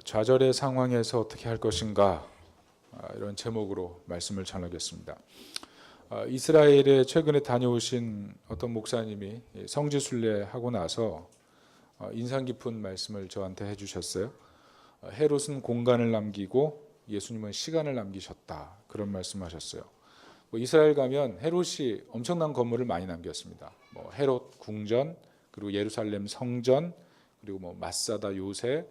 좌절의 상황에서 어떻게 할 것인가, 이런 제목으로 말씀을 전하겠습니다. 이스라엘에 최근에 다녀오신 어떤 목사님이 성지순례 하고 나서 인상 깊은 말씀을 저한테 해주셨어요. 헤롯은 공간을 남기고 예수님은 시간을 남기셨다, 그런 말씀하셨어요. 이스라엘 가면 헤롯이 엄청난 건물을 많이 남겼습니다. 헤롯 궁전, 그리고 예루살렘 성전, 그리고 마사다 요새,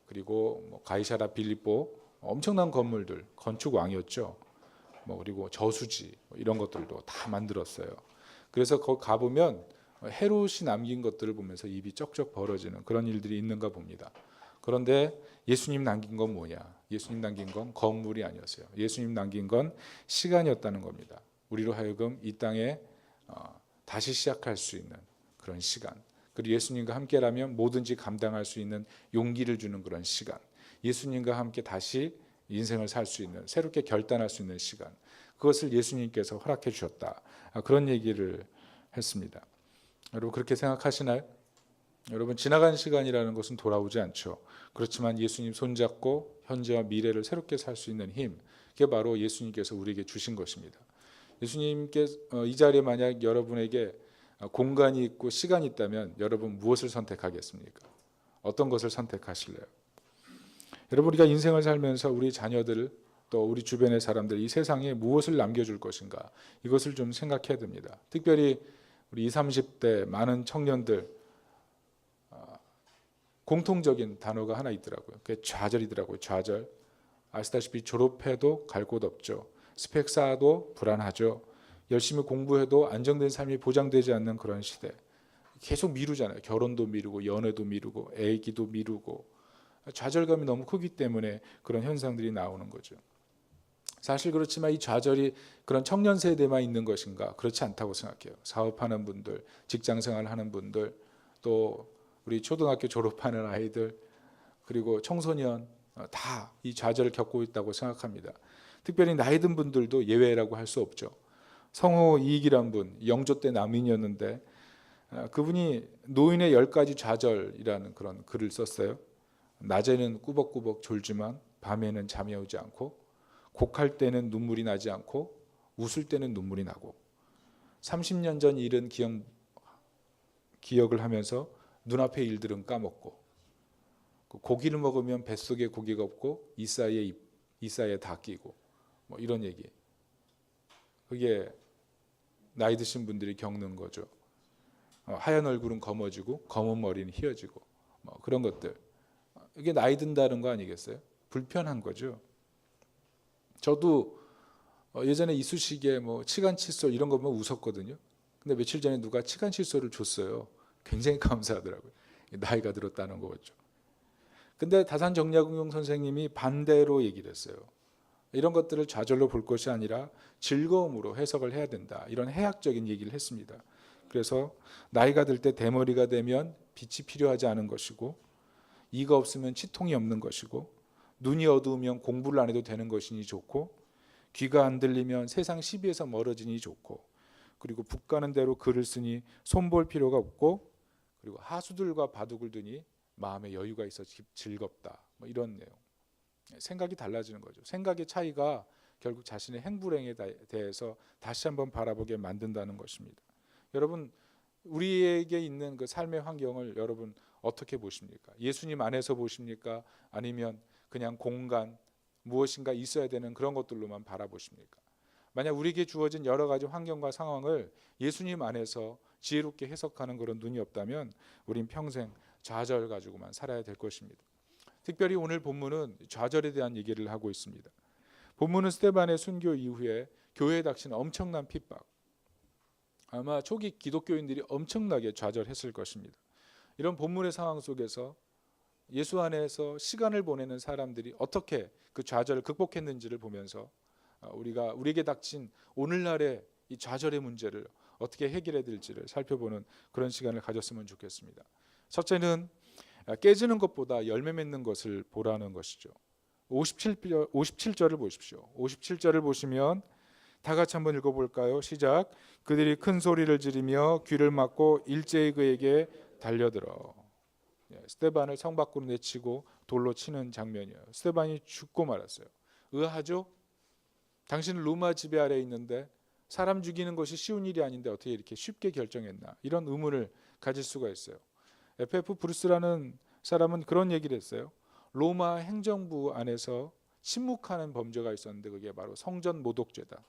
그리고 가이사라 빌립보, 엄청난 건물들, 건축 왕이었죠. 그리고 저수지, 이런 것들도 다 만들었어요. 그래서 거기 가보면 헤롯이 남긴 것들을 보면서 입이 쩍쩍 벌어지는 그런 일들이 있는가 봅니다. 그런데 예수님 남긴 건 뭐냐? 예수님 남긴 건 건물이 아니었어요. 예수님 남긴 건 시간이었다는 겁니다. 우리로 하여금 이 땅에 다시 시작할 수 있는 그런 시간, 그리고 예수님과 함께라면 뭐든지 감당할 수 있는 용기를 주는 그런 시간, 예수님과 함께 다시 인생을 살 수 있는, 새롭게 결단할 수 있는 시간, 그것을 예수님께서 허락해 주셨다, 그런 얘기를 했습니다. 여러분, 그렇게 생각하시나요? 여러분, 지나간 시간이라는 것은 돌아오지 않죠. 그렇지만 예수님 손잡고 현재와 미래를 새롭게 살 수 있는 힘, 그게 바로 예수님께서 우리에게 주신 것입니다. 예수님께서 이 자리에 만약 여러분에게 공간이 있고 시간이 있다면 여러분 무엇을 선택하겠습니까? 어떤 것을 선택하실래요? 여러분, 우리가 인생을 살면서 우리 자녀들, 또 우리 주변의 사람들, 이 세상에 무엇을 남겨줄 것인가, 이것을 좀 생각해야 됩니다. 특별히 우리 20, 30대 많은 청년들, 공통적인 단어가 하나 있더라고요. 그게 좌절이더라고요. 좌절. 아시다시피 졸업해도 갈 곳 없죠. 스펙 쌓아도 불안하죠. 열심히 공부해도 안정된 삶이 보장되지 않는 그런 시대. 계속 미루잖아요. 결혼도 미루고, 연애도 미루고, 애기도 미루고. 좌절감이 너무 크기 때문에 그런 현상들이 나오는 거죠. 사실 그렇지만 이 좌절이 그런 청년 세대만 있는 것인가? 그렇지 않다고 생각해요. 사업하는 분들, 직장생활 하는 분들, 또 우리 초등학교 졸업하는 아이들, 그리고 청소년, 다 이 좌절을 겪고 있다고 생각합니다. 특별히 나이 든 분들도 예외라고 할 수 없죠. 성호 이익이란 분, 영조 때 남인이었는데 그분이 노인의 10가지 좌절이라는 그런 글을 썼어요. 낮에는 꾸벅꾸벅 졸지만 밤에는 잠이 오지 않고, 곡할 때는 눈물이 나지 않고, 웃을 때는 눈물이 나고, 30년 전 일은 기억을 하면서 눈앞의 일들은 까먹고, 고기를 먹으면 뱃속에 고기가 없고 이 사이에 다 끼고, 이런 얘기. 그게 나이 드신 분들이 겪는 거죠. 하얀 얼굴은 검어지고 검은 머리는 휘어지고, 그런 것들. 이게 나이 든다는 거 아니겠어요? 불편한 거죠. 저도 예전에 이쑤시개, 치간 칫솔 이런 거 보면 웃었거든요. 근데 며칠 전에 누가 치간 칫솔을 줬어요. 굉장히 감사하더라고요. 나이가 들었다는 거죠. 근데 다산정약응용 선생님이 반대로 얘기를 했어요. 이런 것들을 좌절로 볼 것이 아니라 즐거움으로 해석을 해야 된다, 이런 해학적인 얘기를 했습니다. 그래서 나이가 들 때 대머리가 되면 빛이 필요하지 않은 것이고, 이가 없으면 치통이 없는 것이고, 눈이 어두우면 공부를 안 해도 되는 것이니 좋고, 귀가 안 들리면 세상 시비에서 멀어지니 좋고, 그리고 북 가는 대로 글을 쓰니 손볼 필요가 없고, 그리고 하수들과 바둑을 두니 마음에 여유가 있어 즐겁다, 이런 내용. 생각이 달라지는 거죠. 생각의 차이가 결국 자신의 행불행에 대해서 다시 한번 바라보게 만든다는 것입니다. 여러분, 우리에게 있는 그 삶의 환경을 여러분 어떻게 보십니까? 예수님 안에서 보십니까? 아니면 그냥 공간, 무엇인가 있어야 되는 그런 것들로만 바라보십니까? 만약 우리에게 주어진 여러 가지 환경과 상황을 예수님 안에서 지혜롭게 해석하는 그런 눈이 없다면 우린 평생 좌절 가지고만 살아야 될 것입니다. 특별히 오늘 본문은 좌절에 대한 얘기를 하고 있습니다. 본문은 스데반의 순교 이후에 교회에 닥친 엄청난 핍박, 아마 초기 기독교인들이 엄청나게 좌절했을 것입니다. 이런 본문의 상황 속에서 예수 안에서 시간을 보내는 사람들이 어떻게 그 좌절을 극복했는지를 보면서 우리에게 닥친 오늘날의 이 좌절의 문제를 어떻게 해결해야 될지를 살펴보는 그런 시간을 가졌으면 좋겠습니다. 첫째는 깨지는 것보다 열매 맺는 것을 보라는 것이죠. 57절을 보십시오. 57절을 보시면 다 같이 한번 읽어볼까요? 시작. 그들이 큰 소리를 지르며 귀를 막고 일제히 그에게 달려들어. 스데반을 성 밖으로 내치고 돌로 치는 장면이에요. 스데반이 죽고 말았어요. 의아하죠? 당신은 로마 지배 아래에 있는데 사람 죽이는 것이 쉬운 일이 아닌데 어떻게 이렇게 쉽게 결정했나? 이런 의문을 가질 수가 있어요. FF 브루스라는 사람은 그런 얘기를 했어요. 로마 행정부 안에서 침묵하는 범죄가 있었는데 그게 바로 성전 모독죄다.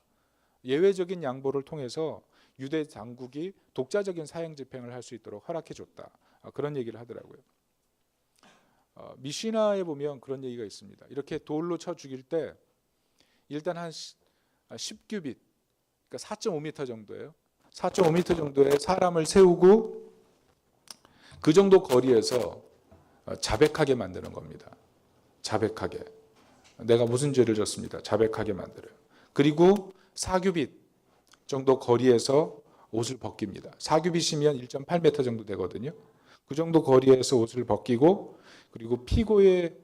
예외적인 양보를 통해서 유대 당국이 독자적인 사형 집행을 할 수 있도록 허락해 줬다. 그런 얘기를 하더라고요. 미시나에 보면 그런 얘기가 있습니다. 이렇게 돌로 쳐 죽일 때 일단 한 10규빗, 그러니까 4.5m 정도예요. 4.5m 정도의 사람을 세우고 그 정도 거리에서 자백하게 만드는 겁니다. 자백하게. 내가 무슨 죄를 졌습니다. 자백하게 만들어요. 그리고 4규빗 정도 거리에서 옷을 벗깁니다. 4규빗이면 1.8m 정도 되거든요. 그 정도 거리에서 옷을 벗기고 그리고 피고의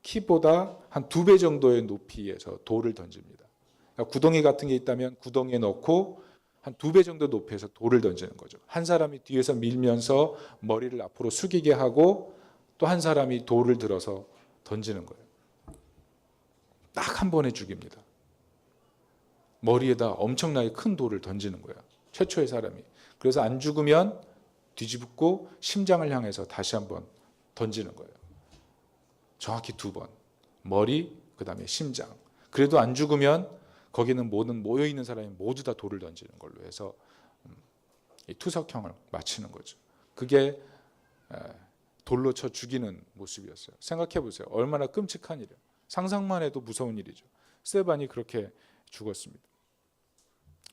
키보다 한 2배 정도의 높이에서 돌을 던집니다. 그러니까 구덩이 같은 게 있다면 구덩이에 넣고 한 2배 정도 높이에서 돌을 던지는 거죠. 한 사람이 뒤에서 밀면서 머리를 앞으로 숙이게 하고 또 한 사람이 돌을 들어서 던지는 거예요. 딱 한 번에 죽입니다. 머리에다 엄청나게 큰 돌을 던지는 거야. 최초의 사람이. 그래서 안 죽으면 뒤집고 심장을 향해서 다시 한번 던지는 거예요. 정확히 2번. 머리, 그 다음에 심장. 그래도 안 죽으면 거기는 모든 모여있는 사람이 모두 다 돌을 던지는 걸로 해서 이 투석형을 마치는 거죠. 그게 돌로 쳐 죽이는 모습이었어요. 생각해 보세요. 얼마나 끔찍한 일이에요. 상상만 해도 무서운 일이죠. 스데반이 그렇게 죽었습니다.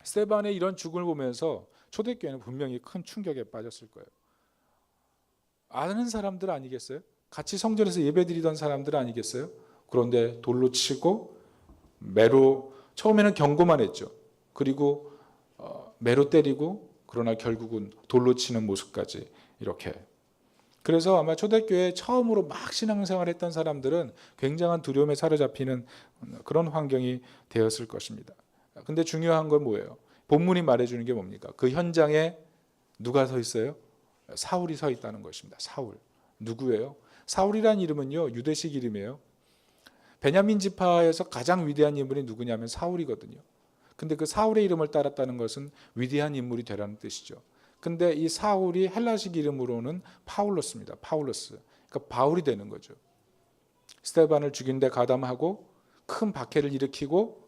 스데반의 이런 죽음을 보면서 초대교회는 분명히 큰 충격에 빠졌을 거예요. 아는 사람들 아니겠어요? 같이 성전에서 예배드리던 사람들 아니겠어요? 그런데 돌로 치고 매로 처음에는 경고만 했죠. 그리고 매로 때리고 그러나 결국은 돌로 치는 모습까지 이렇게. 그래서 아마 초대교회에 처음으로 막 신앙생활을 했던 사람들은 굉장한 두려움에 사로잡히는 그런 환경이 되었을 것입니다. 근데 중요한 건 뭐예요? 본문이 말해주는 게 뭡니까? 그 현장에 누가 서 있어요? 사울이 서 있다는 것입니다. 사울. 누구예요? 사울이라는 이름은요, 유대식 이름이에요. 베냐민 지파에서 가장 위대한 인물이 누구냐면 사울이거든요. 근데 그 사울의 이름을 따랐다는 것은 위대한 인물이 되라는 뜻이죠. 근데 이 사울이 헬라식 이름으로는 파울로스입니다. 파울로스. 그러니까 바울이 되는 거죠. 스데반을 죽인 데 가담하고 큰 박해를 일으키고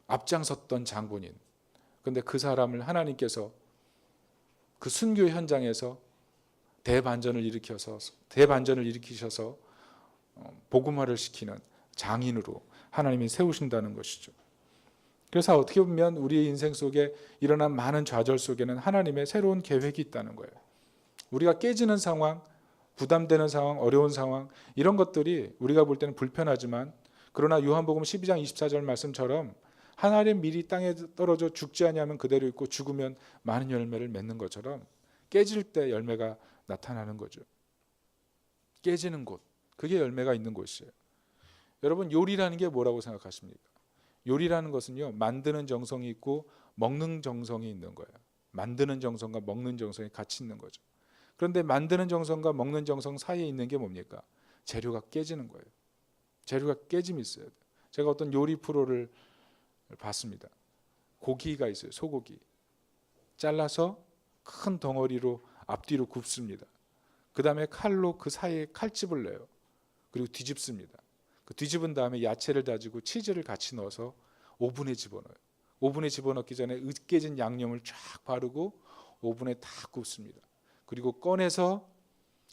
앞장섰던 장본인. 근데 그 사람을 하나님께서 그 순교 현장에서 대반전을 일으키셔서 복음화를 시키는 장인으로 하나님이 세우신다는 것이죠. 그래서 어떻게 보면 우리의 인생 속에 일어난 많은 좌절 속에는 하나님의 새로운 계획이 있다는 거예요. 우리가 깨지는 상황, 부담되는 상황, 어려운 상황, 이런 것들이 우리가 볼 때는 불편하지만 그러나 요한복음 12장 24절 말씀처럼 하나님 미리 땅에 떨어져 죽지 아니하면 그대로 있고 죽으면 많은 열매를 맺는 것처럼 깨질 때 열매가 나타나는 거죠. 깨지는 곳, 그게 열매가 있는 곳이에요. 여러분, 요리라는 게 뭐라고 생각하십니까? 요리라는 것은요, 만드는 정성이 있고 먹는 정성이 있는 거예요. 만드는 정성과 먹는 정성이 같이 있는 거죠. 그런데 만드는 정성과 먹는 정성 사이에 있는 게 뭡니까? 재료가 깨지는 거예요. 재료가 깨짐이 있어야 돼요. 제가 어떤 요리 프로를 봤습니다. 고기가 있어요. 소고기. 잘라서 큰 덩어리로 앞뒤로 굽습니다. 그 다음에 칼로 그 사이에 칼집을 내요. 그리고 뒤집습니다. 그 뒤집은 다음에 야채를 다지고 치즈를 같이 넣어서 오븐에 집어넣어요. 오븐에 집어넣기 전에 으깨진 양념을 쫙 바르고 오븐에 다 굽습니다. 그리고 꺼내서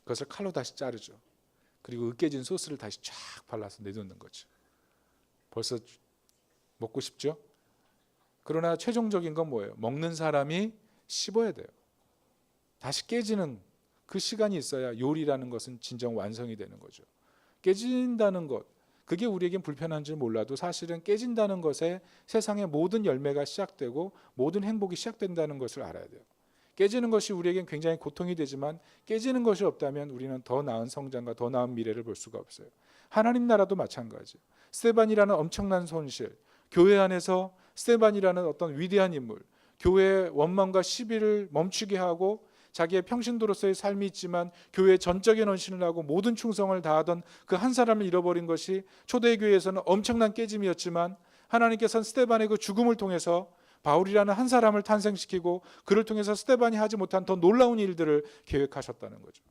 그것을 칼로 다시 자르죠. 그리고 으깨진 소스를 다시 쫙 발라서 내놓는 거죠. 벌써 먹고 싶죠? 그러나 최종적인 건 뭐예요? 먹는 사람이 씹어야 돼요. 다시 깨지는 그 시간이 있어야 요리라는 것은 진정 완성이 되는 거죠. 깨진다는 것, 그게 우리에겐 불편한 줄 몰라도 사실은 깨진다는 것에 세상의 모든 열매가 시작되고 모든 행복이 시작된다는 것을 알아야 돼요. 깨지는 것이 우리에겐 굉장히 고통이 되지만 깨지는 것이 없다면 우리는 더 나은 성장과 더 나은 미래를 볼 수가 없어요. 하나님 나라도 마찬가지예요. 스데반이라는 엄청난 손실, 교회 안에서 스데반이라는 어떤 위대한 인물, 교회의 원망과 시비를 멈추게 하고 자기의 평신도로서의 삶이 있지만 교회에 전적인 헌신을 하고 모든 충성을 다하던 그 한 사람을 잃어버린 것이 초대교회에서는 엄청난 깨짐이었지만, 하나님께서는 스데반의 그 죽음을 통해서 바울이라는 한 사람을 탄생시키고 그를 통해서 스데반이 하지 못한 더 놀라운 일들을 계획하셨다는 거죠.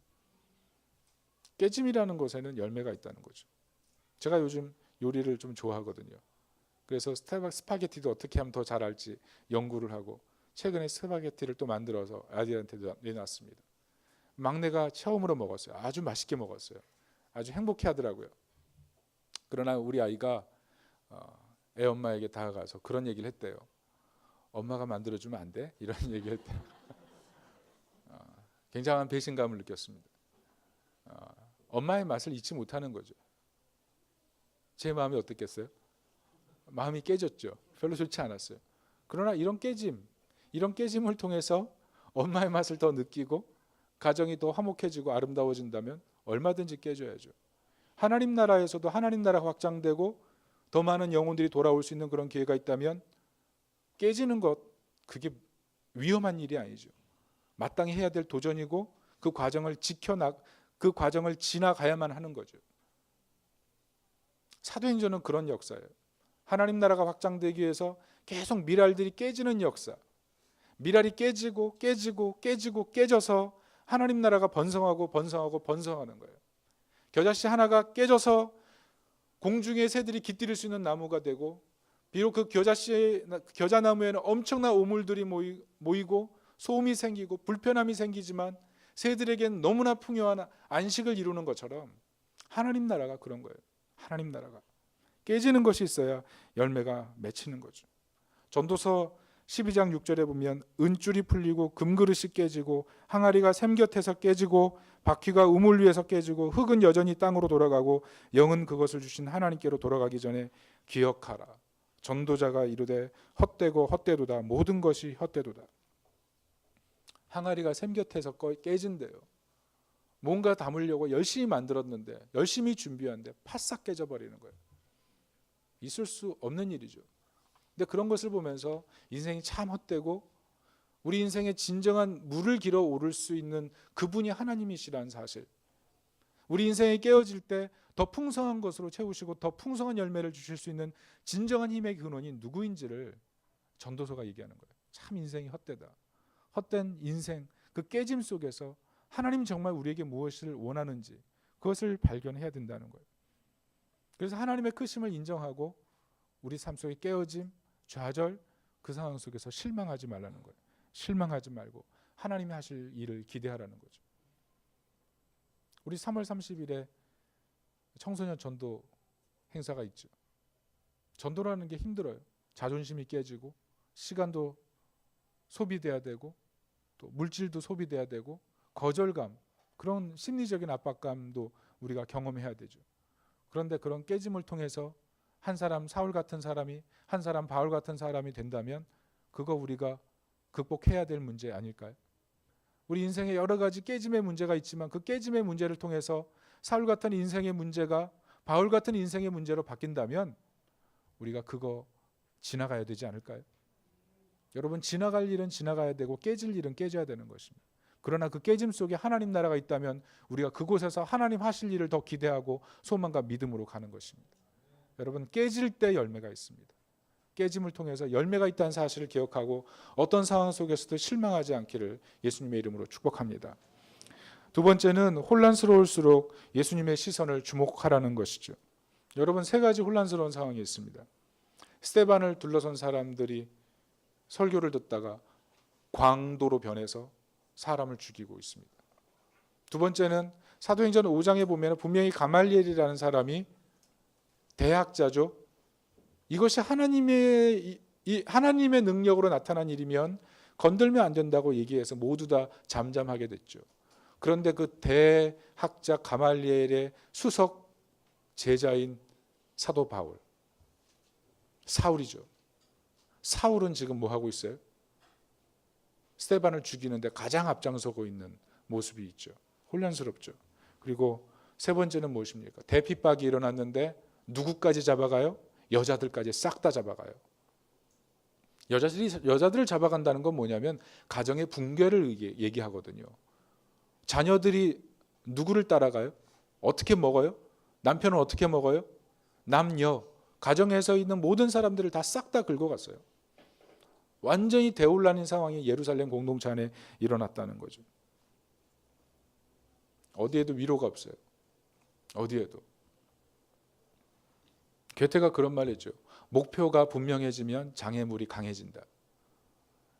깨짐이라는 것에는 열매가 있다는 거죠. 제가 요즘 요리를 좀 좋아하거든요. 그래서 스파게티도 어떻게 하면 더 잘할지 연구를 하고 최근에 스파게티를 또 만들어서 아들한테 내놨습니다. 막내가 처음으로 먹었어요. 아주 맛있게 먹었어요. 아주 행복해 하더라고요. 그러나 우리 아이가 애 엄마에게 다가가서 그런 얘기를 했대요. 엄마가 만들어주면 안 돼? 이런 얘기를 했대요. 굉장한 배신감을 느꼈습니다. 엄마의 맛을 잊지 못하는 거죠. 제 마음이 어땠겠어요? 마음이 깨졌죠. 별로 좋지 않았어요. 그러나 이런 깨짐을 통해서 엄마의 맛을 더 느끼고 가정이 더 화목해지고 아름다워진다면 얼마든지 깨져야죠. 하나님 나라에서도 하나님 나라가 확장되고 더 많은 영혼들이 돌아올 수 있는 그런 기회가 있다면 깨지는 것, 그게 위험한 일이 아니죠. 마땅히 해야 될 도전이고 그 과정을 그 과정을 지나가야만 하는 거죠. 사도행전은 그런 역사예요. 하나님 나라가 확장되기 위해서 계속 미랄들이 깨지는 역사. 미랄이 깨져서 하나님 나라가 번성하는 거예요. 겨자씨 하나가 깨져서 공중의 새들이 깃들일 수 있는 나무가 되고, 비록 그 겨자나무에는 엄청난 오물들이 모이고 소음이 생기고 불편함이 생기지만 새들에겐 너무나 풍요한 안식을 이루는 것처럼 하나님 나라가 그런 거예요. 하나님 나라가 깨지는 것이 있어야 열매가 맺히는 거죠. 전도서 12장 6절에 보면 은줄이 풀리고 금그릇이 깨지고 항아리가 샘 곁에서 깨지고 바퀴가 우물 위에서 깨지고 흙은 여전히 땅으로 돌아가고 영은 그것을 주신 하나님께로 돌아가기 전에 기억하라. 전도자가 이르되 헛되고 헛되도다. 모든 것이 헛되도다. 항아리가 샘 곁에서 깨진대요. 뭔가 담으려고 열심히 만들었는데, 열심히 준비했는데 파싹 깨져버리는 거예요. 있을 수 없는 일이죠. 근데 그런 것을 보면서 인생이 참 헛되고 우리 인생의 진정한 물을 길어 오를 수 있는 그분이 하나님이시라는 사실, 우리 인생이 깨어질 때 더 풍성한 것으로 채우시고 더 풍성한 열매를 주실 수 있는 진정한 힘의 근원이 누구인지를 전도서가 얘기하는 거예요. 참 인생이 헛되다. 헛된 인생, 그 깨짐 속에서 하나님 정말 우리에게 무엇을 원하는지 그것을 발견해야 된다는 거예요. 그래서 하나님의 크심을 인정하고 우리 삶 속에 깨어짐, 좌절, 그 상황 속에서 실망하지 말라는 거예요. 실망하지 말고 하나님이 하실 일을 기대하라는 거죠. 우리 3월 30일에 청소년 전도 행사가 있죠. 전도라는 게 힘들어요. 자존심이 깨지고 시간도 소비돼야 되고 또 물질도 소비돼야 되고 거절감, 그런 심리적인 압박감도 우리가 경험해야 되죠. 그런데 그런 깨짐을 통해서 한 사람 사울 같은 사람이, 한 사람 바울 같은 사람이 된다면 그거 우리가 극복해야 될 문제 아닐까요? 우리 인생에 여러 가지 깨짐의 문제가 있지만 그 깨짐의 문제를 통해서 사울 같은 인생의 문제가 바울 같은 인생의 문제로 바뀐다면 우리가 그거 지나가야 되지 않을까요? 여러분, 지나갈 일은 지나가야 되고 깨질 일은 깨져야 되는 것입니다. 그러나 그 깨짐 속에 하나님 나라가 있다면 우리가 그곳에서 하나님 하실 일을 더 기대하고 소망과 믿음으로 가는 것입니다. 여러분, 깨질 때 열매가 있습니다. 깨짐을 통해서 열매가 있다는 사실을 기억하고 어떤 상황 속에서도 실망하지 않기를 예수님의 이름으로 축복합니다. 두 번째는 혼란스러울수록 예수님의 시선을 주목하라는 것이죠. 여러분, 세 가지 혼란스러운 상황이 있습니다. 스데반을 둘러선 사람들이 설교를 듣다가 광도로 변해서 사람을 죽이고 있습니다. 두 번째는 사도행전 5장에 보면 분명히 가말리엘이라는 사람이 대학자죠. 이것이 하나님의 능력으로 나타난 일이면 건들면 안 된다고 얘기해서 모두 다 잠잠하게 됐죠. 그런데 그 대학자 가말리엘의 수석 제자인 사도 바울, 사울이죠. 사울은 지금 뭐 하고 있어요? 스데반을 죽이는데 가장 앞장서고 있는 모습이 있죠. 혼란스럽죠. 그리고 세 번째는 무엇입니까? 대핍박이 일어났는데 누구까지 잡아가요? 여자들까지 싹 다 잡아가요. 여자들을 잡아간다는 건 뭐냐면 가정의 붕괴를 얘기하거든요. 자녀들이 누구를 따라가요? 어떻게 먹어요? 남편은 어떻게 먹어요? 남녀, 가정에서 있는 모든 사람들을 다 싹 다 긁어갔어요. 완전히 대혼란인 상황이 예루살렘 공동체 안에 일어났다는 거죠. 어디에도 위로가 없어요. 어디에도. 괴테가 그런 말 했죠. 목표가 분명해지면 장애물이 강해진다.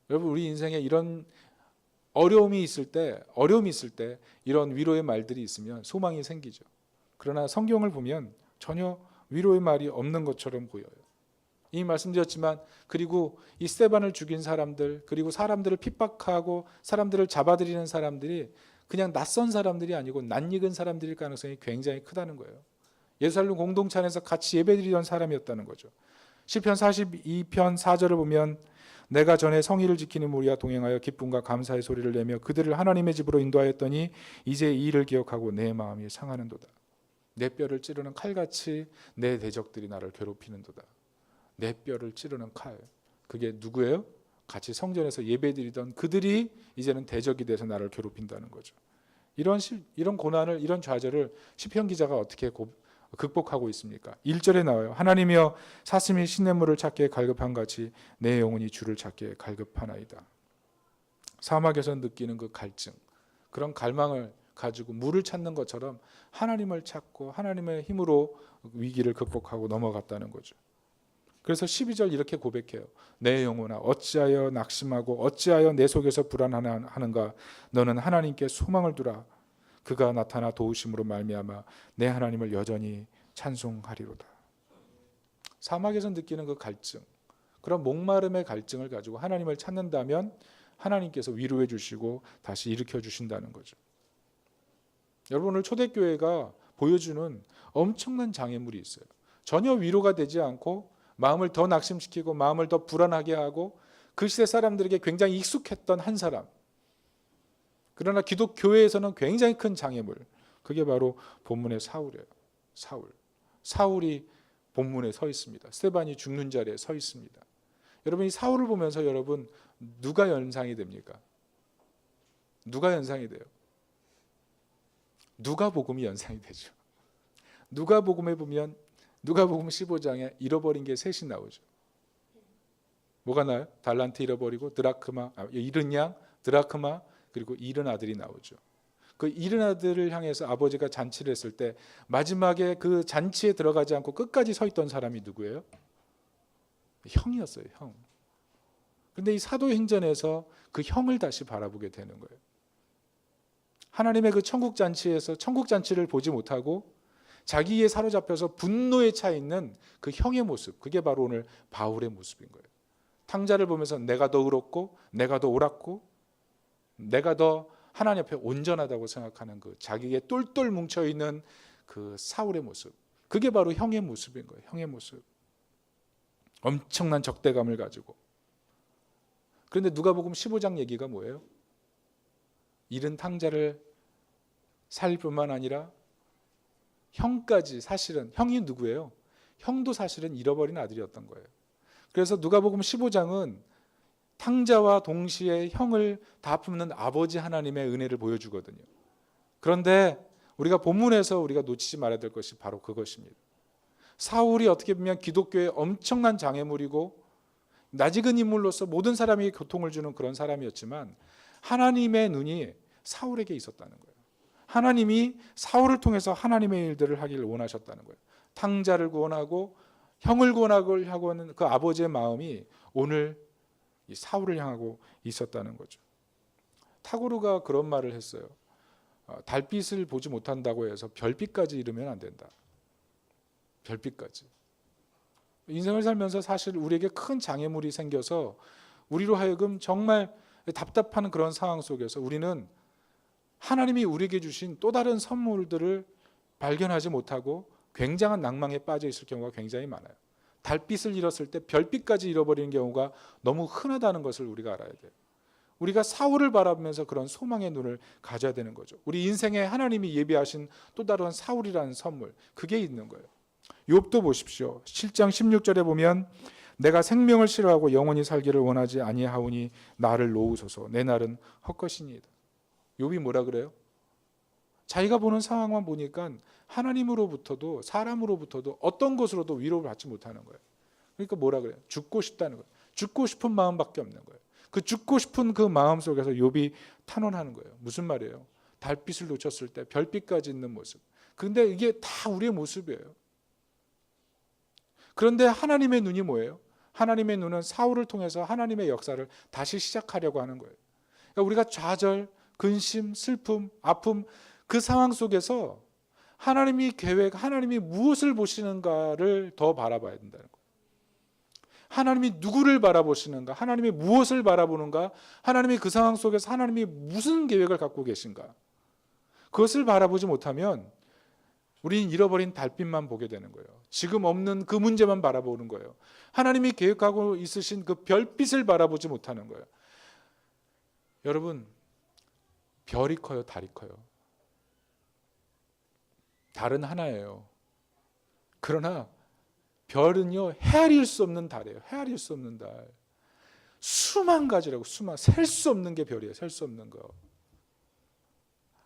여러분, 우리 인생에 이런 어려움이 있을 때 이런 위로의 말들이 있으면 소망이 생기죠. 그러나 성경을 보면 전혀 위로의 말이 없는 것처럼 보여요. 이미 말씀드렸지만, 그리고 이 스데반을 죽인 사람들, 그리고 사람들을 핍박하고 사람들을 잡아들이는 사람들이 그냥 낯선 사람들이 아니고 낯익은 사람들일 가능성이 굉장히 크다는 거예요. 예루살렘 공동체 안에서 같이 예배드리던 사람이었다는 거죠. 시편 42편 4절을 보면 내가 전에 성의를 지키는 무리와 동행하여 기쁨과 감사의 소리를 내며 그들을 하나님의 집으로 인도하였더니 이제 이 일을 기억하고 내 마음이 상하는도다. 내 뼈를 찌르는 칼같이 내 대적들이 나를 괴롭히는도다. 내 뼈를 찌르는 칼. 그게 누구예요? 같이 성전에서 예배드리던 그들이 이제는 대적이 돼서 나를 괴롭힌다는 거죠. 이런 고난을, 이런 좌절을 시편 기자가 어떻게 극복하고 있습니까? 1절에 나와요. 하나님이여 사슴이 시냇물을 찾기에 갈급한 같이 내 영혼이 주를 찾기에 갈급하나이다. 사막에서 느끼는 그 갈증, 그런 갈망을 가지고 물을 찾는 것처럼 하나님을 찾고 하나님의 힘으로 위기를 극복하고 넘어갔다는 거죠. 그래서 12절 이렇게 고백해요. 내 영혼아 어찌하여 낙심하고 어찌하여 내 속에서 불안하는가. 너는 하나님께 소망을 두라. 그가 나타나 도우심으로 말미암아 내 하나님을 여전히 찬송하리로다. 사막에서 느끼는 그 갈증, 그런 목마름의 갈증을 가지고 하나님을 찾는다면 하나님께서 위로해 주시고 다시 일으켜 주신다는 거죠. 여러분, 오늘 초대교회가 보여주는 엄청난 장애물이 있어요. 전혀 위로가 되지 않고 마음을 더 낙심시키고 마음을 더 불안하게 하고 그 시대 사람들에게 굉장히 익숙했던 한 사람. 그러나 기독교회에서는 굉장히 큰 장애물. 그게 바로 본문의 사울이에요. 사울이 본문에 서 있습니다. 스데반이 죽는 자리에 서 있습니다. 여러분, 이 사울을 보면서 여러분 누가 연상이 됩니까? 누가 연상이 돼요? 누가복음이 연상이 되죠. 누가복음에 보면 누가복음 15장에 잃어버린 게 셋이 나오죠. 뭐가 나요? 달란트 잃어버리고 잃은 양, 드라크마, 그리고 잃은 아들이 나오죠. 그 잃은 아들을 향해서 아버지가 잔치를 했을 때 마지막에 그 잔치에 들어가지 않고 끝까지 서 있던 사람이 누구예요? 형이었어요. 형. 그런데 이 사도행전에서 그 형을 다시 바라보게 되는 거예요. 하나님의 그 천국 잔치에서 천국 잔치를 보지 못하고 자기에 사로잡혀서 분노에 차 있는 그 형의 모습, 그게 바로 오늘 바울의 모습인 거예요. 탕자를 보면서 내가 더 의롭고 내가 더 옳았고 내가 더 하나님 앞에 온전하다고 생각하는 그 자기에 똘똘 뭉쳐있는 그 사울의 모습, 그게 바로 형의 모습인 거예요. 형의 모습. 엄청난 적대감을 가지고. 그런데 누가복음 15장 얘기가 뭐예요? 잃은 탕자를 살 뿐만 아니라 형까지, 사실은 형이 누구예요? 형도 사실은 잃어버린 아들이었던 거예요. 그래서 누가복음 15장은 탕자와 동시에 형을 다 품는 아버지 하나님의 은혜를 보여주거든요. 그런데 우리가 본문에서 우리가 놓치지 말아야 될 것이 바로 그것입니다. 사울이 어떻게 보면 기독교의 엄청난 장애물이고 낯익은 인물로서 모든 사람에게 고통을 주는 그런 사람이었지만 하나님의 눈이 사울에게 있었다는 거예요. 하나님이 사울을 통해서 하나님의 일들을 하기를 원하셨다는 거예요. 탕자를 구원하고 형을 구원하고 하는 그 아버지의 마음이 오늘 이 사울을 향하고 있었다는 거죠. 타고르가 그런 말을 했어요. 달빛을 보지 못한다고 해서 별빛까지 이루면 안 된다. 별빛까지. 인생을 살면서 사실 우리에게 큰 장애물이 생겨서 우리로 하여금 정말 답답한 그런 상황 속에서 우리는 하나님이 우리에게 주신 또 다른 선물들을 발견하지 못하고 굉장한 낭망에 빠져 있을 경우가 굉장히 많아요. 달빛을 잃었을 때 별빛까지 잃어버리는 경우가 너무 흔하다는 것을 우리가 알아야 돼요. 우리가 사울을 바라보면서 그런 소망의 눈을 가져야 되는 거죠. 우리 인생에 하나님이 예비하신 또 다른 사울이라는 선물, 그게 있는 거예요. 욥도 보십시오. 7장 16절에 보면 내가 생명을 싫어하고 영원히 살기를 원하지 아니하오니 나를 놓으소서. 내 날은 헛것이니이다. 욥이 뭐라 그래요? 자기가 보는 상황만 보니까 하나님으로부터도 사람으로부터도 어떤 것으로도 위로를 받지 못하는 거예요. 그러니까 뭐라 그래요? 죽고 싶다는 거예요. 죽고 싶은 마음밖에 없는 거예요. 그 죽고 싶은 그 마음 속에서 욥이 탄원하는 거예요. 무슨 말이에요? 달빛을 놓쳤을 때 별빛까지 있는 모습. 근데 이게 다 우리의 모습이에요. 그런데 하나님의 눈이 뭐예요? 하나님의 눈은 사울을 통해서 하나님의 역사를 다시 시작하려고 하는 거예요. 그러니까 우리가 좌절, 근심, 슬픔, 아픔 그 상황 속에서 하나님이 계획, 하나님이 무엇을 보시는가를 더 바라봐야 된다는 거예요. 하나님이 누구를 바라보시는가? 하나님이 무엇을 바라보는가? 하나님이 그 상황 속에서 하나님이 무슨 계획을 갖고 계신가? 그것을 바라보지 못하면 우리는 잃어버린 달빛만 보게 되는 거예요. 지금 없는 그 문제만 바라보는 거예요. 하나님이 계획하고 있으신 그 별빛을 바라보지 못하는 거예요. 여러분, 별이 커요, 달이 커요? 달은 하나예요. 그러나 별은요, 헤아릴 수 없는 달이에요. 헤아릴 수 없는 달. 수만 가지라고, 셀 수 없는 게 별이에요. 셀 수 없는 거.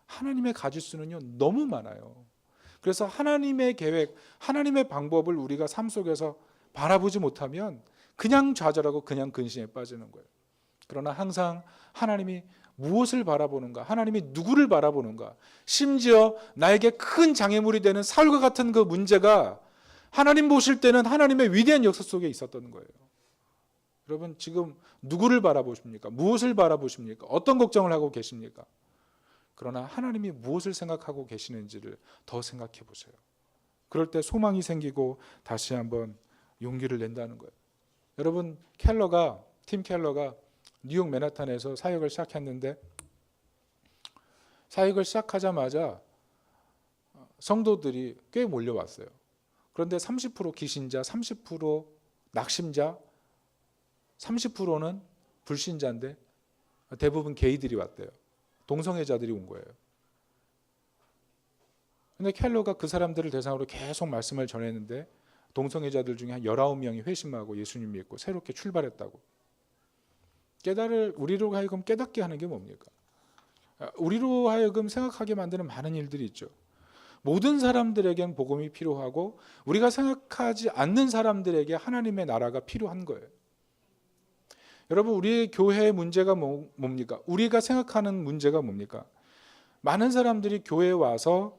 하나님의 가지수는요, 너무 많아요. 그래서 하나님의 계획, 하나님의 방법을 우리가 삶 속에서 바라보지 못하면 그냥 좌절하고 그냥 근심에 빠지는 거예요. 그러나 항상 하나님이 무엇을 바라보는가, 하나님이 누구를 바라보는가, 심지어 나에게 큰 장애물이 되는 사울과 같은 그 문제가 하나님 보실 때는 하나님의 위대한 역사 속에 있었던 거예요. 여러분, 지금 누구를 바라보십니까? 무엇을 바라보십니까? 어떤 걱정을 하고 계십니까? 그러나 하나님이 무엇을 생각하고 계시는지를 더 생각해 보세요. 그럴 때 소망이 생기고 다시 한번 용기를 낸다는 거예요. 여러분, 팀 켈러가 뉴욕 맨하탄에서 사역을 시작했는데, 사역을 시작하자마자 성도들이 꽤 몰려왔어요. 그런데 30% 기신자, 30% 낙심자, 30%는 불신자인데 대부분 게이들이 왔대요. 동성애자들이 온 거예요. 근데 켈러가 그 사람들을 대상으로 계속 말씀을 전했는데 동성애자들 중에 한 19명이 회심하고 예수님 믿고 새롭게 출발했다고. 우리로 하여금 깨닫게 하는 게 뭡니까? 우리로 하여금 생각하게 만드는 많은 일들이 있죠. 모든 사람들에겐 복음이 필요하고 우리가 생각하지 않는 사람들에게 하나님의 나라가 필요한 거예요. 여러분, 우리 교회의 문제가 뭡니까? 우리가 생각하는 문제가 뭡니까? 많은 사람들이 교회에 와서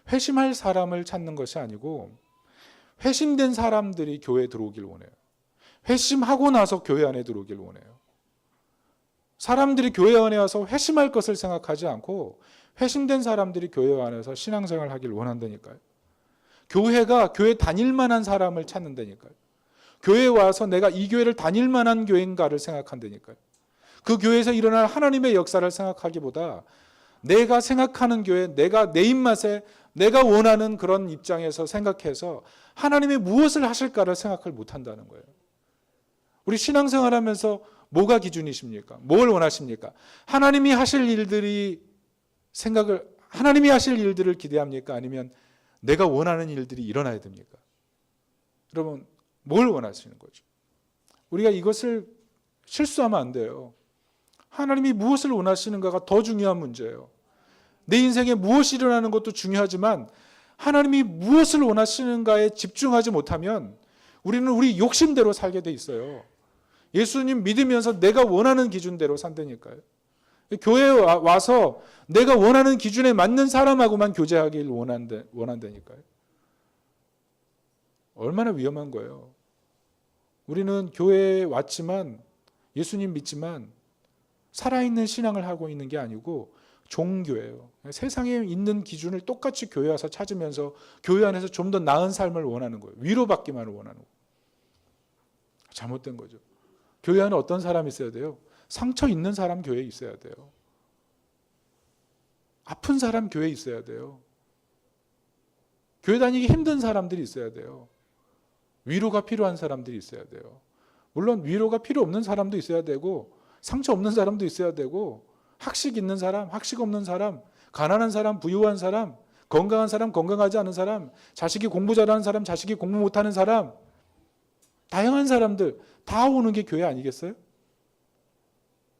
회심할 사람을 찾는 것이 아니고 회심된 사람들이 교회에 들어오길 원해요. 회심하고 나서 교회 안에 들어오길 원해요. 사람들이 교회 안에 와서 회심할 것을 생각하지 않고 회심된 사람들이 교회 안에서 신앙생활을 하길 원한다니까요. 교회가 교회 다닐 만한 사람을 찾는다니까요. 교회에 와서 내가 이 교회를 다닐 만한 교회인가를 생각한다니까요. 그 교회에서 일어날 하나님의 역사를 생각하기보다 내가 생각하는 교회, 내가 내 입맛에 내가 원하는 그런 입장에서 생각해서 하나님이 무엇을 하실까를 생각을 못한다는 거예요. 우리 신앙생활하면서 뭐가 기준이십니까? 뭘 원하십니까? 하나님이 하실 일들을 기대합니까? 아니면 내가 원하는 일들이 일어나야 됩니까? 여러분, 뭘 원하시는 거죠? 우리가 이것을 실수하면 안 돼요. 하나님이 무엇을 원하시는가가 더 중요한 문제예요. 내 인생에 무엇이 일어나는 것도 중요하지만 하나님이 무엇을 원하시는가에 집중하지 못하면 우리는 우리 욕심대로 살게 돼 있어요. 예수님 믿으면서 내가 원하는 기준대로 산다니까요. 교회에 와서 내가 원하는 기준에 맞는 사람하고만 교제하길 원한다니까요. 얼마나 위험한 거예요. 우리는 교회에 왔지만 예수님 믿지만 살아있는 신앙을 하고 있는 게 아니고 종교예요. 세상에 있는 기준을 똑같이 교회 와서 찾으면서 교회 안에서 좀 더 나은 삶을 원하는 거예요. 위로받기만을 원하는 거예요. 잘못된 거죠. 교회 안에 어떤 사람이 있어야 돼요? 상처 있는 사람 교회에 있어야 돼요. 아픈 사람 교회에 있어야 돼요. 교회 다니기 힘든 사람들이 있어야 돼요. 위로가 필요한 사람들이 있어야 돼요. 물론 위로가 필요 없는 사람도 있어야 되고 상처 없는 사람도 있어야 되고 학식 있는 사람, 학식 없는 사람, 가난한 사람, 부유한 사람, 건강한 사람, 건강하지 않은 사람, 자식이 공부 잘하는 사람, 자식이 공부 못하는 사람, 다양한 사람들 다 오는 게 교회 아니겠어요?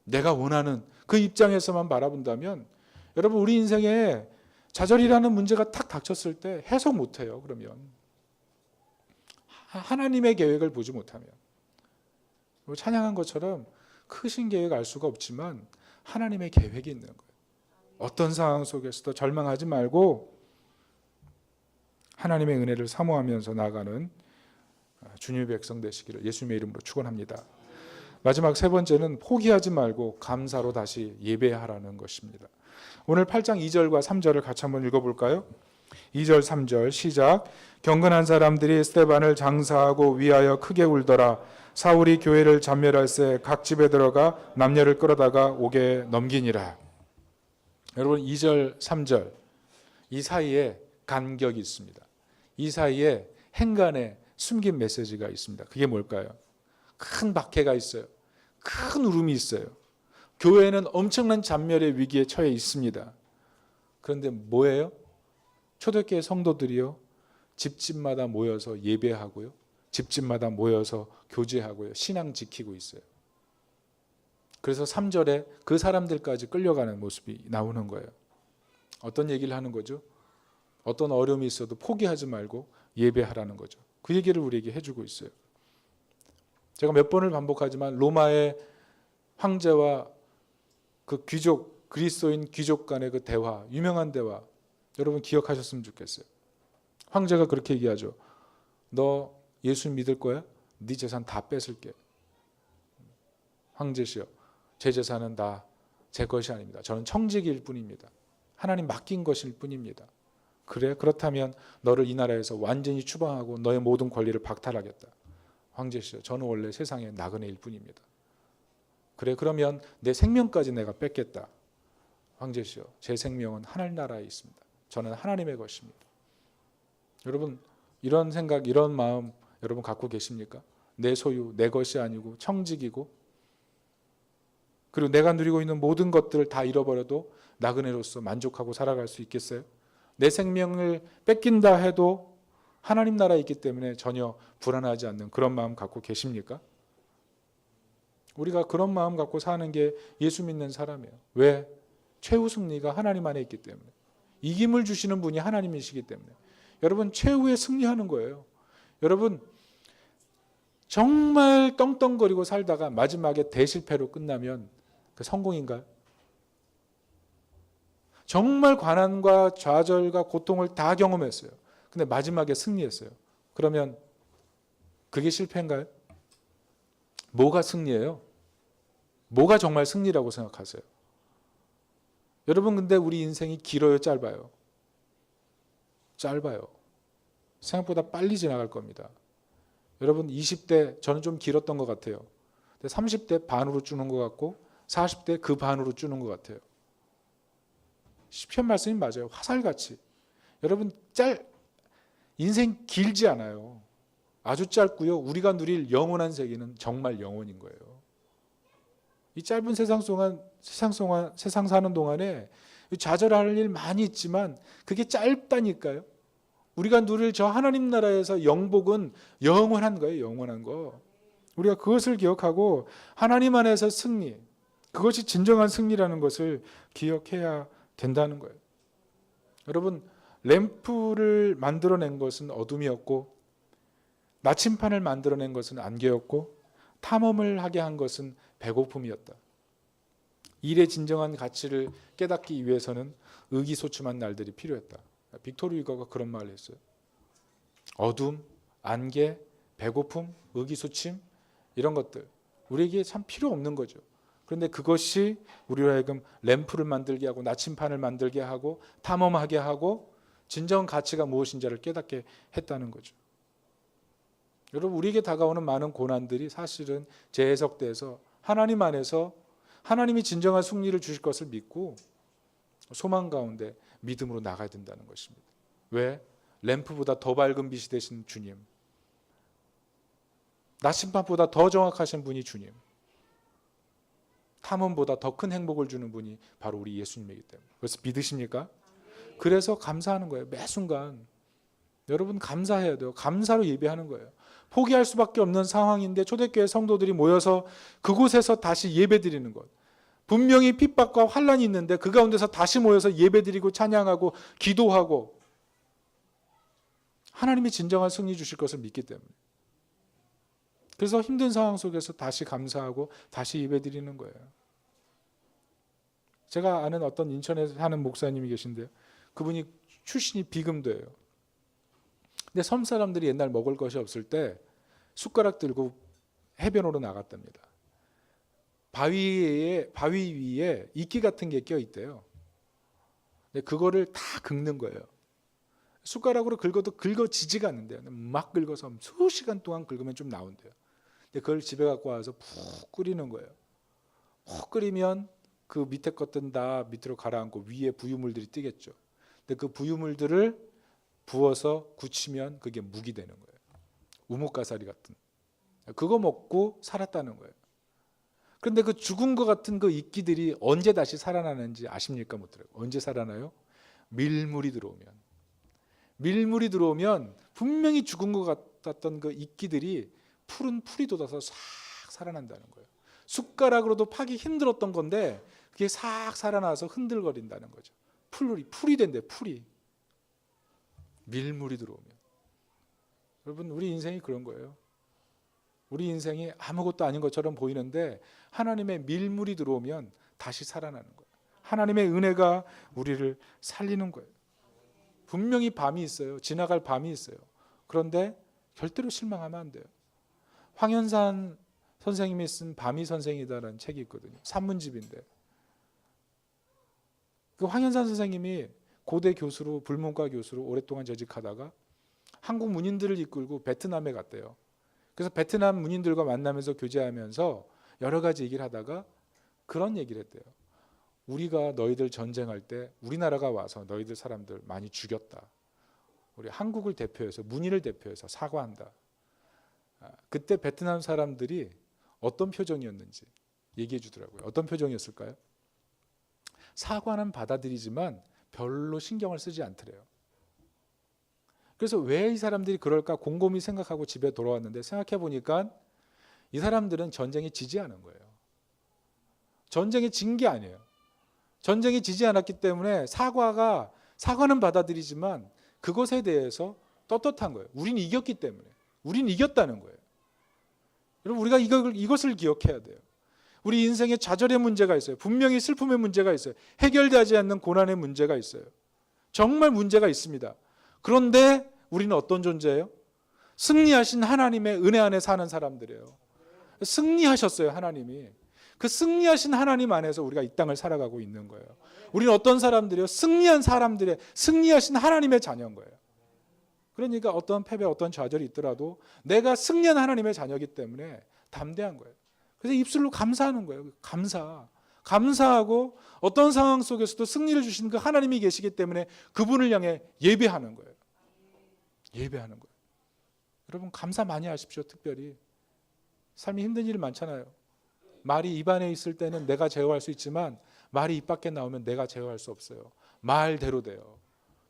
내가 원하는 그 입장에서만 바라본다면 여러분 우리 인생에 좌절이라는 문제가 탁 닥쳤을 때 해석 못해요. 그러면 하나님의 계획을 보지 못하면 찬양한 것처럼 크신 계획 알 수가 없지만 하나님의 계획이 있는 거예요. 어떤 상황 속에서도 절망하지 말고 하나님의 은혜를 사모하면서 나아가는 주님의 백성 되시기를 예수님의 이름으로 축원합니다. 마지막 세 번째는 포기하지 말고 감사로 다시 예배하라는 것입니다. 오늘 8장 2절과 3절을 같이 한번 읽어볼까요? 2절 3절 시작. 경건한 사람들이 스데반을 장사하고 위하여 크게 울더라. 사울이 교회를 잔멸할새 각 집에 들어가 남녀를 끌어다가 옥에 넘기니라. 여러분 2절 3절 이 사이에 간격이 있습니다. 이 사이에 행간에 숨긴 메시지가 있습니다. 그게 뭘까요? 큰 박해가 있어요. 큰 울음이 있어요. 교회는 엄청난 잔멸의 위기에 처해 있습니다. 그런데 뭐예요? 초대교회 성도들이요, 집집마다 모여서 예배하고요, 집집마다 모여서 교제하고요, 신앙 지키고 있어요. 그래서 3절에 그 사람들까지 끌려가는 모습이 나오는 거예요. 어떤 얘기를 하는 거죠? 어떤 어려움이 있어도 포기하지 말고 예배하라는 거죠. 그 얘기를 우리에게 해주고 있어요. 제가 몇 번을 반복하지만 로마의 황제와 그 귀족, 그리스도인 귀족 간의 그 대화, 유명한 대화, 여러분 기억하셨으면 좋겠어요. 황제가 그렇게 얘기하죠. 너 예수 믿을 거야? 네 재산 다 뺏을게. 황제시여, 제 재산은 다 제 것이 아닙니다. 저는 청지기일 뿐입니다. 하나님 맡긴 것일 뿐입니다. 그래? 그렇다면 너를 이 나라에서 완전히 추방하고 너의 모든 권리를 박탈하겠다. 황제시여, 저는 원래 세상의 나그네일 뿐입니다. 그래, 그러면 내 생명까지 내가 뺏겠다. 황제시여, 제 생명은 하늘 나라에 있습니다. 저는 하나님의 것입니다. 여러분 이런 생각, 이런 마음 여러분 갖고 계십니까? 내 소유, 내 것이 아니고 청직이고, 그리고 내가 누리고 있는 모든 것들을 다 잃어버려도 나그네로서 만족하고 살아갈 수 있겠어요? 내 생명을 뺏긴다 해도 하나님 나라에 있기 때문에 전혀 불안하지 않는 그런 마음 갖고 계십니까? 우리가 그런 마음 갖고 사는 게 예수 믿는 사람이에요. 왜? 최후 승리가 하나님 안에 있기 때문에. 이김을 주시는 분이 하나님이시기 때문에. 여러분 최후에 승리하는 거예요. 여러분 정말 떵떵거리고 살다가 마지막에 대실패로 끝나면 그 성공인가요? 정말 고난과 좌절과 고통을 다 경험했어요. 근데 마지막에 승리했어요. 그러면 그게 실패인가요? 뭐가 승리예요? 뭐가 정말 승리라고 생각하세요? 여러분 근데 우리 인생이 길어요, 짧아요? 짧아요. 생각보다 빨리 지나갈 겁니다. 여러분 20대 저는 좀 길었던 것 같아요. 30대 반으로 주는 것 같고 40대 그 반으로 주는 것 같아요. 시편 말씀이 맞아요. 화살같이. 여러분 인생 길지 않아요. 아주 짧고요. 우리가 누릴 영원한 세계는 정말 영원인 거예요. 이 짧은 세상 사는 동안에 좌절할 일 많이 있지만 그게 짧다니까요. 우리가 누릴 저 하나님 나라에서 영복은 영원한 거예요. 영원한 거. 우리가 그것을 기억하고 하나님 안에서 승리, 그것이 진정한 승리라는 것을 기억해야 된다는 거예요. 여러분 램프를 만들어낸 것은 어둠이었고, 나침판을 만들어낸 것은 안개였고, 탐험을 하게 한 것은 배고픔이었다. 일의 진정한 가치를 깨닫기 위해서는 의기소침한 날들이 필요했다. 빅토르 휴거가 그런 말을 했어요. 어둠, 안개, 배고픔, 의기소침 이런 것들 우리에게 참 필요 없는 거죠. 그런데 그것이 우리로 하여금 램프를 만들게 하고 나침판을 만들게 하고 탐험하게 하고 진정한 가치가 무엇인지를 깨닫게 했다는 거죠. 여러분 우리에게 다가오는 많은 고난들이 사실은 재해석돼서 하나님 안에서 하나님이 진정한 승리를 주실 것을 믿고 소망 가운데 믿음으로 나가야 된다는 것입니다. 왜? 램프보다 더 밝은 빛이 되신 주님, 나침반보다 더 정확하신 분이 주님, 탐험보다 더 큰 행복을 주는 분이 바로 우리 예수님이기 때문에. 그래서 믿으십니까? 그래서 감사하는 거예요. 매 순간 여러분 감사해야 돼요. 감사로 예배하는 거예요. 포기할 수밖에 없는 상황인데 초대교회 성도들이 모여서 그곳에서 다시 예배드리는 것. 분명히 핍박과 환란이 있는데 그 가운데서 다시 모여서 예배드리고 찬양하고 기도하고 하나님이 진정한 승리 주실 것을 믿기 때문에. 그래서 힘든 상황 속에서 다시 감사하고 다시 예배드리는 거예요. 제가 아는 어떤 인천에 사는 목사님이 계신데요. 그분이 출신이 비금도예요. 근데 섬 사람들이 옛날 먹을 것이 없을 때 숟가락 들고 해변으로 나갔답니다. 바위 위에 이끼 같은 게 껴 있대요. 근데 그거를 다 긁는 거예요. 숟가락으로 긁어도 긁어지지가 않는데요. 막 긁어서 수시간 동안 긁으면 좀 나온대요. 근데 그걸 집에 갖고 와서 푹 끓이는 거예요. 푹 끓이면 그 밑에 것들은 다 밑으로 가라앉고 위에 부유물들이 뜨겠죠. 근데 그 부유물들을 부어서 굳히면 그게 묵이 되는 거예요. 우뭇가사리 같은. 그거 먹고 살았다는 거예요. 그런데 그 죽은 것 같은 그 이끼들이 언제 다시 살아나는지 아십니까? 못 들어요. 언제 살아나요? 밀물이 들어오면. 밀물이 들어오면 분명히 죽은 것 같았던 그 이끼들이 푸른 풀이 돋아서 싹 살아난다는 거예요. 숟가락으로도 파기 힘들었던 건데 그게 싹 살아나서 흔들거린다는 거죠. 풀이 된대, 풀이. 밀물이 들어오면. 여러분, 우리 인생이 그런 거예요. 우리 인생이 아무것도 아닌 것처럼 보이는데 하나님의 밀물이 들어오면 다시 살아나는 거예요. 하나님의 은혜가 우리를 살리는 거예요. 분명히 밤이 있어요. 지나갈 밤이 있어요. 그런데 절대로 실망하면 안 돼요. 황현산 선생님이 쓴 밤이 선생이다라는 책이 있거든요. 산문집인데 그 황현산 선생님이 고대 교수로, 불문과 교수로 오랫동안 재직하다가 한국 문인들을 이끌고 베트남에 갔대요. 그래서 베트남 문인들과 만나면서 교제하면서 여러 가지 얘기를 하다가 그런 얘기를 했대요. 우리가 너희들 전쟁할 때 우리나라가 와서 너희들 사람들 많이 죽였다. 우리 한국을 대표해서, 문인을 대표해서 사과한다. 그때 베트남 사람들이 어떤 표정이었는지 얘기해 주더라고요. 어떤 표정이었을까요? 사과는 받아들이지만 별로 신경을 쓰지 않더래요. 그래서 왜 이 사람들이 그럴까 곰곰이 생각하고 집에 돌아왔는데 생각해 보니까 이 사람들은 전쟁에 지지 않은 거예요. 전쟁에 진 게 아니에요. 전쟁에 지지 않았기 때문에 사과는 받아들이지만 그것에 대해서 떳떳한 거예요. 우린 이겼기 때문에. 우린 이겼다는 거예요. 여러분, 우리가 이것을 기억해야 돼요. 우리 인생에 좌절의 문제가 있어요. 분명히 슬픔의 문제가 있어요. 해결되지 않는 고난의 문제가 있어요. 정말 문제가 있습니다. 그런데 우리는 어떤 존재예요? 승리하신 하나님의 은혜 안에 사는 사람들이에요. 승리하셨어요, 하나님이. 그 승리하신 하나님 안에서 우리가 이 땅을 살아가고 있는 거예요. 우리는 어떤 사람들이요? 승리한 사람들의, 승리하신 하나님의 자녀인 거예요. 그러니까 어떤 패배, 어떤 좌절이 있더라도 내가 승리한 하나님의 자녀이기 때문에 담대한 거예요. 그래서 입술로 감사하는 거예요. 감사하고 어떤 상황 속에서도 승리를 주시는 그 하나님이 계시기 때문에 그분을 향해 예배하는 거예요. 예배하는 거예요. 여러분, 감사 많이 하십시오. 특별히 삶이 힘든 일이 많잖아요. 말이 입안에 있을 때는 내가 제어할 수 있지만 말이 입 밖에 나오면 내가 제어할 수 없어요. 말대로 돼요.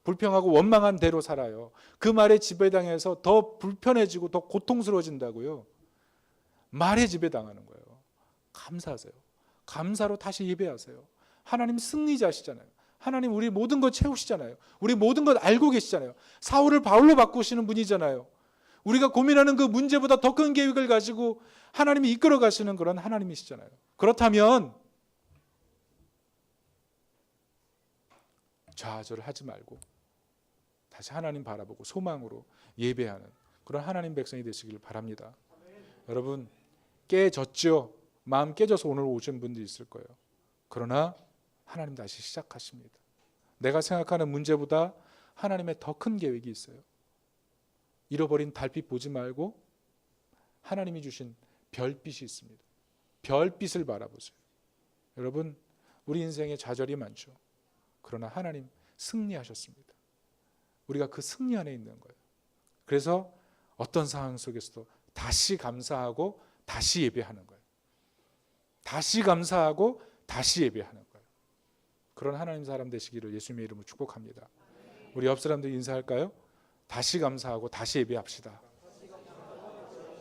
불평하고 원망한 대로 살아요. 그 말에 지배당해서 더 불편해지고 더 고통스러워진다고요. 말에 지배당하는 거예요. 감사하세요. 감사로 다시 예배하세요. 하나님 승리자시잖아요. 하나님 우리 모든 것 채우시잖아요. 우리 모든 것 알고 계시잖아요. 사울을 바울로 바꾸시는 분이잖아요. 우리가 고민하는 그 문제보다 더 큰 계획을 가지고 하나님이 이끌어 가시는 그런 하나님이시잖아요. 그렇다면 좌절을 하지 말고 다시 하나님 바라보고 소망으로 예배하는 그런 하나님 백성이 되시길 바랍니다. 여러분, 깨졌죠? 마음 깨져서 오늘 오신 분들이 있을 거예요. 그러나 하나님 다시 시작하십니다. 내가 생각하는 문제보다 하나님의 더 큰 계획이 있어요. 잃어버린 달빛 보지 말고 하나님이 주신 별빛이 있습니다. 별빛을 바라보세요. 여러분, 우리 인생에 좌절이 많죠. 그러나 하나님 승리하셨습니다. 우리가 그 승리 안에 있는 거예요. 그래서 어떤 상황 속에서도 다시 감사하고 다시 예배하는 거예요. 다시 감사하고 다시 예배하는 거예요. 그런 하나님 사람 되시기를 예수님의 이름으로 축복합니다. 우리 옆 사람들 인사할까요? 다시 감사하고 다시 예배합시다.